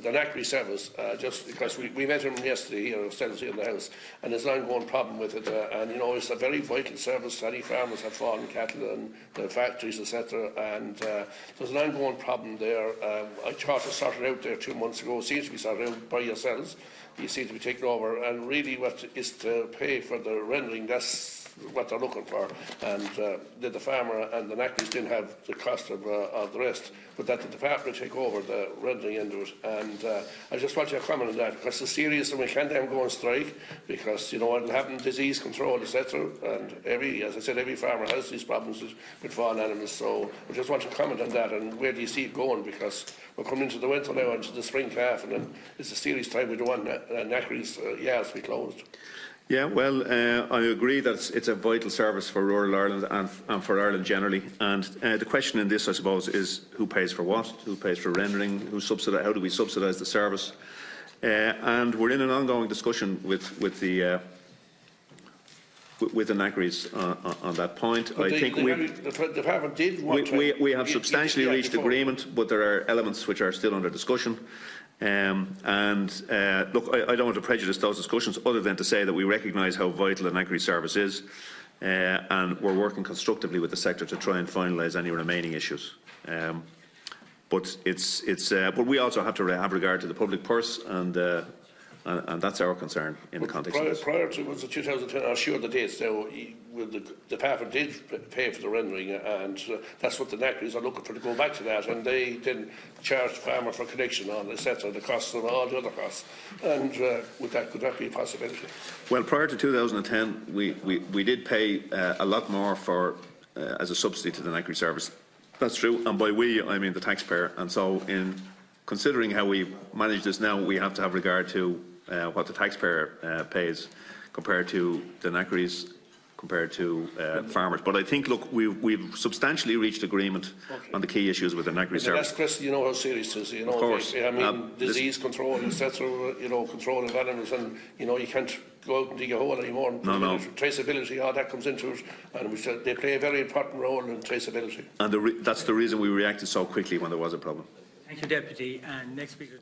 the knackery service, just because we met him yesterday here ourselves in the house, and there's an ongoing problem with it. And you know, it's a very vital service. Any farmers have fallen cattle and the factories, etc. And there's an ongoing problem there. I thought it sorted out there 2 months ago. It seems to be sorted out by yourselves. You seem to be taking over, and really what is to pay for the rendering, that's what they're looking for. And the farmer and the knackeries didn't have the cost of the rest, but that the department take over the rendering end of it. And I just want you to comment on that, because it's serious, and we can't have them go on strike, because you know it'll happen, disease control, etc. And as I said, every farmer has these problems with farm animals. So I just want to comment on that, and where do you see it going? Because we're coming into the winter now, into the spring calf, and then it's a serious time. We don't want knackeries yards to be closed. Yeah, well, I agree that it's a vital service for rural Ireland and for Ireland generally. And the question in this, I suppose, is who pays for what? Who pays for rendering? How do we subsidise the service? And we're in an ongoing discussion with the knackeries on that point. But I think the department did want we have substantially reached agreement, but there are elements which are still under discussion. Look, I don't want to prejudice those discussions other than to say that we recognise how vital the knackery service is, and we're working constructively with the sector to try and finalise any remaining issues. But we also have to have regard to the public purse, and that's our concern in the context of this. Prior to 2010, I'm sure the dates now, the department did pay for the rendering, and that's what the knackeries are looking for, to go back to that, and they then charge the farmer for connection on, etc., the costs of all the other costs. And could that be a possibility? Well, prior to 2010, we did pay a lot more for as a subsidy to the knackery service. That's true, and by we I mean the taxpayer. And so, in considering how we manage this now, we have to have regard to what the taxpayer pays compared to the knackeries, compared to farmers. But I think, look, we've substantially reached agreement on the key issues with the knackery service. Last question, you know how serious it is. You know, of course. I mean, disease control, etc. You know, control of animals, and you know, you can't go out and dig a hole anymore. No. Traceability, all that comes into it, and they play a very important role in traceability. And that's the reason we reacted so quickly when there was a problem. Thank you, Deputy. And next speaker.